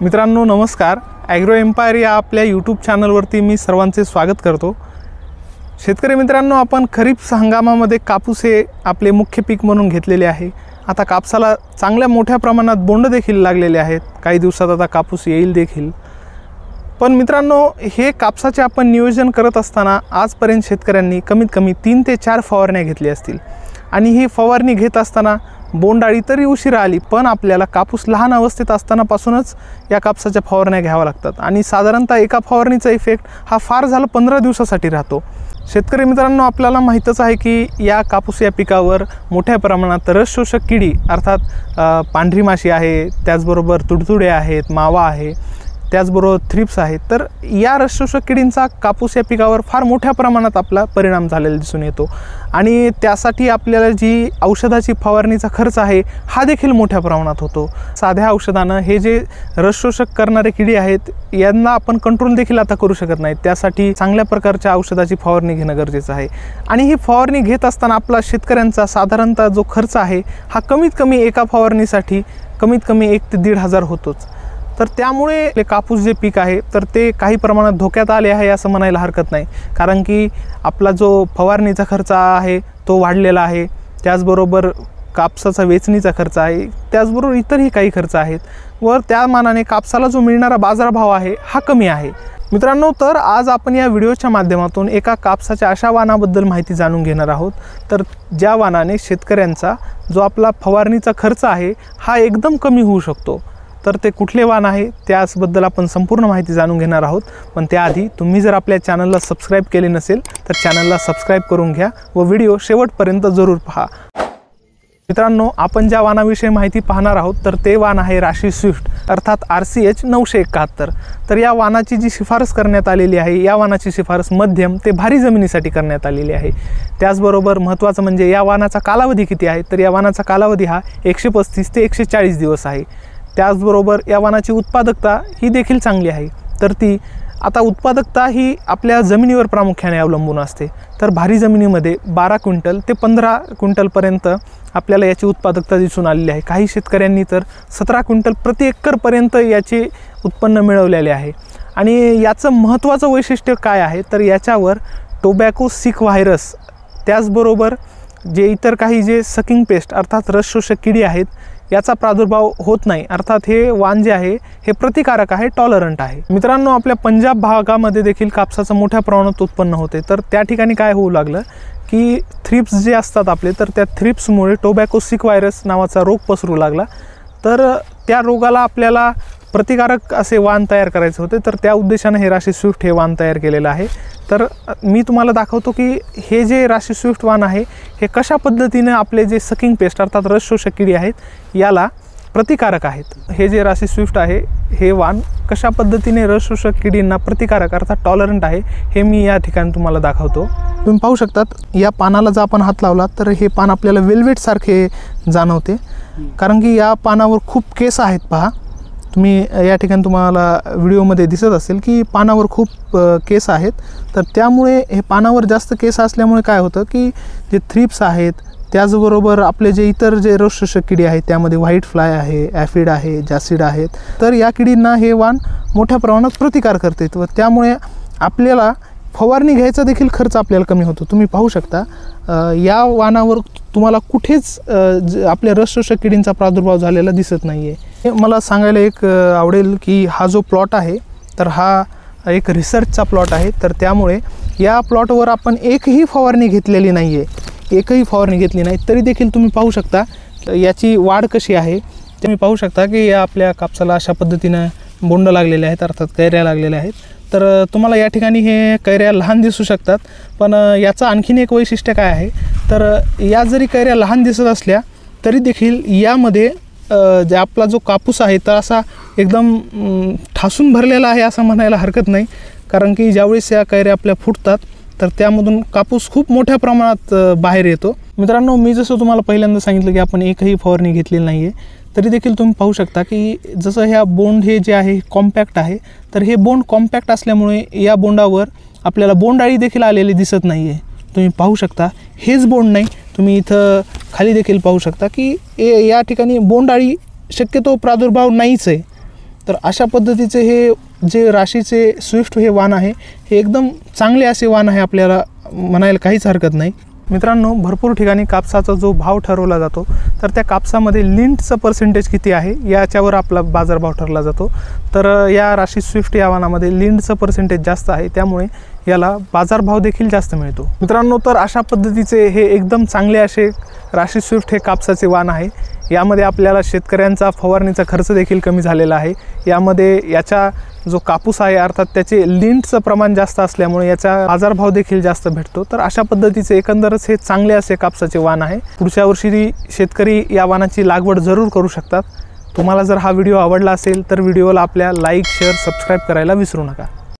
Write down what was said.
मित्रांनो नमस्कार। Agro empire या आपल्या यूट्यूब चॅनलवरती मी सर्वांचे स्वागत करतो। शेतकरी मित्रांनो, आपण खरीप हंगामामध्ये कापूस हे आपले मुख्य पीक म्हणून घेतलेले आहे। आता कापसाला चांगल्या मोठ्या प्रमाणात बोंड देखील लागलेले आहेत। काही दिवसात आता कापूस येईल देखील। पण मित्रांनो, हे कापसाचे आपण नियोजन करत असताना आजपर्यंत शेतकऱ्यांनी कमीत कमी 3 ते 4 फवारण्या घेतली असतील आणि ही फवारणी घेत असताना बोंडाळी तरी उशिरा आली, पण आपल्याला कापूस लहान अवस्थेत असतानापासूनच या कापसाच्या फवारण्या घ्याव्या लागतात आणि साधारणतः एका फवारणीचा इफेक्ट हा फार झाला 15 दिवसासाठी राहतो। शेतकरी मित्रांनो, आपल्याला माहीतच आहे की या कापूस या पिकावर मोठ्या प्रमाणात रस शोषक किडी अर्थात पांढरी माशी आहे, त्याचबरोबर तुडतुडे आहेत, मावा आहे, त्याचबरोबर थ्रिप्स आहेत। तर या रस शोषक किडींचा कापूस या पिकावर फार मोठ्या प्रमाणात आपला परिणाम झालेला दिसून येतो आणि त्यासाठी आपल्याला जी औषधाची फवारणीचा खर्च आहे हा देखील मोठ्या प्रमाणात होतो। साध्या औषधानं हे जे रस शोषक करणारे किडी आहेत यांना आपण कंट्रोल देखील आता करू शकत नाही। त्यासाठी चांगल्या प्रकारच्या औषधाची फवारणी घेणं गरजेचं आहे आणि ही फवारणी घेत असताना आपला शेतकऱ्यांचा साधारणतः जो खर्च आहे हा कमीत कमी एका फवारणीसाठी कमीत कमी 1 ते 1,500 होतोच। तर त्यामुळे कापूस जे पीक आहे तर ते काही प्रमाणात धोक्यात आले आहे असं म्हणायला हरकत नाही, कारण की आपला जो फवारणीचा खर्च आहे तो वाढलेला आहे, त्याचबरोबर कापसाचा वेचणीचा खर्च आहे, त्याचबरोबर इतरही काही खर्च आहेत व त्या मानाने कापसाला जो मिळणारा बाजारभाव आहे हा कमी आहे। मित्रांनो, तर आज आपण या व्हिडिओच्या माध्यमातून एका कापसाच्या अशा वाणाबद्दल माहिती जाणून घेणार आहोत तर ज्या वाणाने शेतकऱ्यांचा जो आपला फवारणीचा खर्च आहे हा एकदम कमी होऊ शकतो। तर ते कुठले वाण आहे त्याबद्दल आपण संपूर्ण माहिती जाणून घेणार आहोत। पण त्याआधी तुम्ही जर आपल्या चॅनलला सबस्क्राईब केले नसेल तर चॅनलला सबस्क्राईब करून घ्या व व्हिडिओ शेवटपर्यंत जरूर पहा। मित्रांनो, आपण ज्या वाणाविषयी माहिती पाहणार आहोत तर ते वाण आहे राशी स्विफ्ट अर्थात RCH 971। तर या वाणाची जी शिफारस करण्यात आलेली आहे, या वाणाची शिफारस मध्यम ते भारी जमिनीसाठी करण्यात आलेली आहे। त्याचबरोबर महत्त्वाचं म्हणजे या वाणाचा कालावधी किती आहे, तर या वाणाचा कालावधी हा 135 ते 140 दिवस आहे। त्याचबरोबर या वाणाची उत्पादकता ही देखील चांगली आहे। तर ती आता उत्पादकता ही आपल्या जमिनीवर प्रामुख्याने अवलंबून असते। तर भारी जमिनीमध्ये 12 क्विंटल ते 15 क्विंटलपर्यंत आपल्याला याची उत्पादकता दिसून आलेली आहे। काही शेतकऱ्यांनी तर 17 क्विंटल प्रति एकरपर्यंत याचे उत्पन्न मिळवलेले आहे। आणि याचं महत्त्वाचं वैशिष्ट्य काय आहे तर याच्यावर टोबॅको सिक व्हायरस, त्याचबरोबर जे इतर काही जे सकिंग पेस्ट अर्थात रस शोषक किडी आहेत याचा प्रादुर्भाव होत नाही। अर्थात हे वाण जे आहे हे प्रतिकारक आहे, टॉलरंट आहे। मित्रांनो, आपल्या पंजाब भागामध्ये देखील कापसाचं मोठ्या प्रमाणात उत्पन्न होते। तर त्या ठिकाणी काय होऊ लागलं की थ्रिप्स जे असतात आपले, तर त्या थ्रिप्समुळे टोबॅको सिक व्हायरस नावाचा रोग पसरू लागला। तर त्या रोगाला आपल्याला प्रतिकारक असे वाण तयार करायचे होते, तर त्या उद्देशाने हे राशी स्विफ्ट हे वाण तयार केलेलं आहे। तर मी तुम्हाला दाखवतो की हे जे राशी स्विफ्ट वाण आहे हे कशा पद्धतीने आपले जे सकिंग पेस्ट अर्थात रस शोषक किडी आहेत याला प्रतिकारक आहेत। हे जे राशी स्विफ्ट आहे हे वाण कशा पद्धतीने रस शोषक किडींना प्रतिकारक अर्थात टॉलरंट आहे हे मी या ठिकाणी तुम्हाला दाखवतो। तुम्ही पाहू शकतात या पानाला जर आपण हात लावला तर हे पान आपल्याला वेल्वेट सारखे जाणवते, कारण की या पानावर खूप केस आहेत। पहा तुम्ही या ठिकाणी तुम्हाला व्हिडिओमध्ये दिसत असेल की पानावर खूप केस आहेत। तर त्यामुळे हे पानावर जास्त केस असल्यामुळे काय होतं की जे थ्रिप्स आहेत, त्याचबरोबर आपले जे इतर जे रस शोषक किडी आहेत त्यामध्ये व्हाईट फ्लाय आहे, ॲफिड आहे, जासिड आहेत, तर या किडींना हे वाण मोठ्या प्रमाणात प्रतिकार करते व त्यामुळे आपल्याला फवारणी घ्यायचा देखील खर्च आपल्याला कमी होतो। तुम्ही पाहू शकता या वाणावर तुम्हाला कुठेच आपल्या रस शोषक किडींचा प्रादुर्भाव झालेला दिसत नाही आहे। मला सांगायला एक आवडेल की हा जो प्लॉट आहे तर हा एक रिसर्चचा प्लॉट आहे। तर त्यामुळे या प्लॉटवर आपण एकही फवारणी घेतलेली नाही आहे, एकही फवारणी घेतली नाही, तरी देखील तुम्ही पाहू शकता याची वाढ कशी आहे। तुम्ही पाहू शकता की या आपल्या कापसाला अशा पद्धतीनं बोंड लागलेले आहेत अर्थात कैऱ्या लागलेल्या आहेत। तर तुम्हाला या ठिकाणी हे कैऱ्या लहान दिसू शकतात, पण याचं आणखीन एक वैशिष्ट्य काय आहे तर या जरी कैऱ्या लहान दिसत असल्या तरी देखील यामध्ये जे आपला जो कापूस आहे तर असा एकदम ठासून भरलेला आहे असं म्हणायला हरकत नाही, कारण की ज्यावेळेस या कैऱ्या आपल्या फुटतात तर त्यामधून कापूस खूप मोठ्या प्रमाणात बाहेर येतो। मित्रांनो, मी जसं तुम्हाला पहिल्यांदा सांगितलं की आपण एकही फवारणी घेतलेली नाही आहे, तरी देखील तुम्ही पाहू शकता की जसं ह्या बोंड हे जे आहे कॉम्पॅक्ट आहे, तर हे बोंड कॉम्पॅक्ट असल्यामुळे या बोंडावर आपल्याला बोंडाळी देखील आलेली दिसत नाही आहे। तुम्ही पाहू शकता हेच बोंड नाही, तुम्ही इथं खाली देखील पाहू शकता की या ठिकाणी बोंडाळी शक्यतो प्रादुर्भाव नाहीच आहे। तर अशा पद्धतीचे हे जे राशीचे स्विफ्ट हे वाण आहे हे एकदम चांगले असे वाण आहे, आपल्याला म्हणायला काहीच हरकत नाही. मित्रांनो, भरपूर ठिकाणी कापसाचा जो भाव ठरवला जातो तर त्या कापसामध्ये लिंटचं पर्सेंटेज किती आहे याच्यावर आपला बाजारभाव ठरला जातो. तर या राशी स्विफ्ट या वाणामध्ये लिंटचं पर्सेंटेज जास्त आहे, त्यामुळे याला बाजारभाव देखील जास्त मिळतो. मित्रांनो, तर अशा पद्धतीचे हे एकदम चांगले असे राशी स्विफ्ट हे कापसाचे वाण आहे. यामध्ये आपल्याला शेतकऱ्यांचा फवारणीचा खर्च देखील कमी झालेला आहे. यामध्ये याचा जो कापूस आहे अर्थात त्याचे लिंटचं प्रमाण जास्त असल्यामुळे याचा बाजारभाव देखील जास्त भेटतो. तर अशा पद्धतीचे एकंदरच हे चांगले असे कापसाचे वाण आहे. पुढच्या वर्षी शेतकरी या वाणाची लागवड जरूर करू शकतात. तुम्हाला जर हा व्हिडिओ आवडला असेल तर व्हिडिओला आपल्या लाईक, शेअर, सबस्क्राईब करायला विसरू नका.